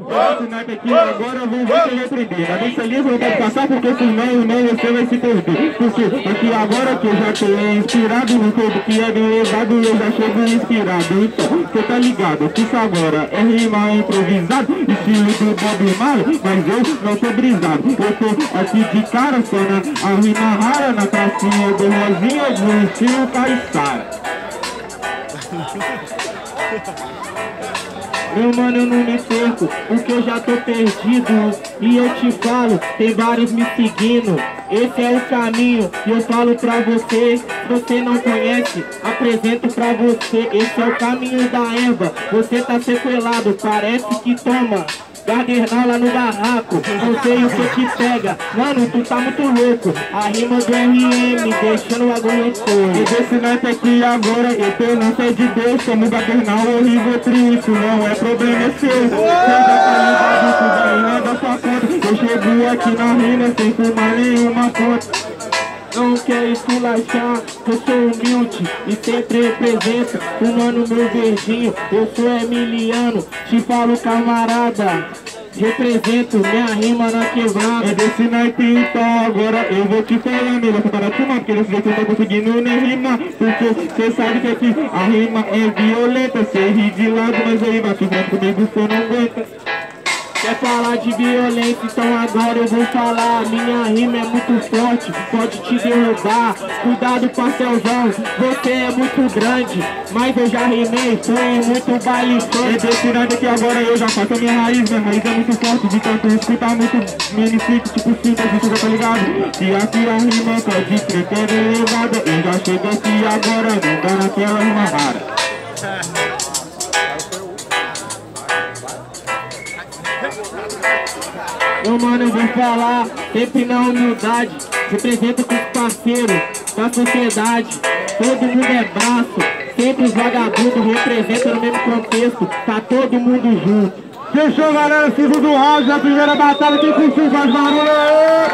Esse Nike aqui, agora eu vou te repreender. Mas nesse livro eu quero passar porque senão você vai se perder. Porque aqui agora que eu já tô inspirado no corpo que é bem levado, eu já chego inspirado. Então, você tá ligado que isso agora é rima improvisado, estilo do Bob Marley, mas eu não tô brisado. Eu tô aqui de cara só na rima rara, na pracinha do Rosinha, do estilo Caissara. Meu mano, eu não me perco, porque eu já tô perdido. E eu te falo, tem vários me seguindo. Esse é o caminho, e eu falo pra você. Se você não conhece, apresento pra você. Esse é o caminho da erva, você tá sequelado, parece que toma Gardernal lá no barraco, não sei o que te pega. Mano, tu tá muito louco. A rima do RM, deixando o bagulho todo. E desse naipe aqui agora, eu tô não sei de Deus. Como Gardernal ou Rivotril, isso não é problema seu. Você já tá ligado, tu vai da sua conta. Eu chego aqui na rima sem fumar nenhuma ponta. Não quer esculachar, eu sou humilde e sempre represento, fumando meu verdinho, eu sou Emiliano, te falo camarada, represento minha rima na quebrada. É desse naipe então agora eu vou te falar, melhor que para turma, porque desse jeito eu não tô conseguindo nem rimar, porque cê sabe que aqui a rima é violenta, cê ri de lado, mas aí vai fumando comigo cê não aguenta. Quer falar de violência, então agora eu vou falar. Minha rima é muito forte, pode te derrubar. Cuidado, parcelzão, você é muito grande, mas eu já rimei, fui em muito baile funk. É desse nada que agora eu já faço a minha raiz é muito forte, de tanto escutar muito minifix, tipo cinta, a gente já tá ligado. E aqui a rima pode crer que é elevada, eu já chego aqui agora, não dá naquela rima rara. Meu mano, eu vou falar, sempre na humildade, represento com os parceiros da sociedade, todo mundo é braço, sempre os vagabundos representam no mesmo contexto, tá todo mundo junto. Fechou, galera, segundo round da primeira batalha, quem curtiu faz barulho aí!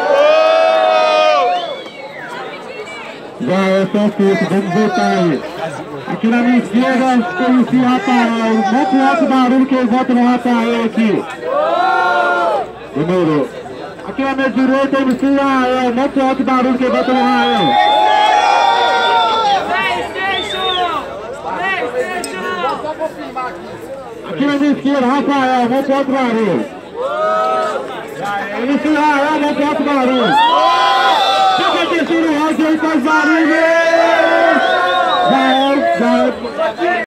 Já é só feito, vamos voltar aí. Aqui na minha esquerda, conheci o Rafael, muito alto barulho que eu voto no Rafael aqui. Demorou. Aqui na minha direita, MC Rael, muito alto barulho que bota no Rael. Aqui na minha esquerda, Rafael, muito alto barulho. MC Rael, muito alto barulho. Fica terceiro round aí, faz barulho.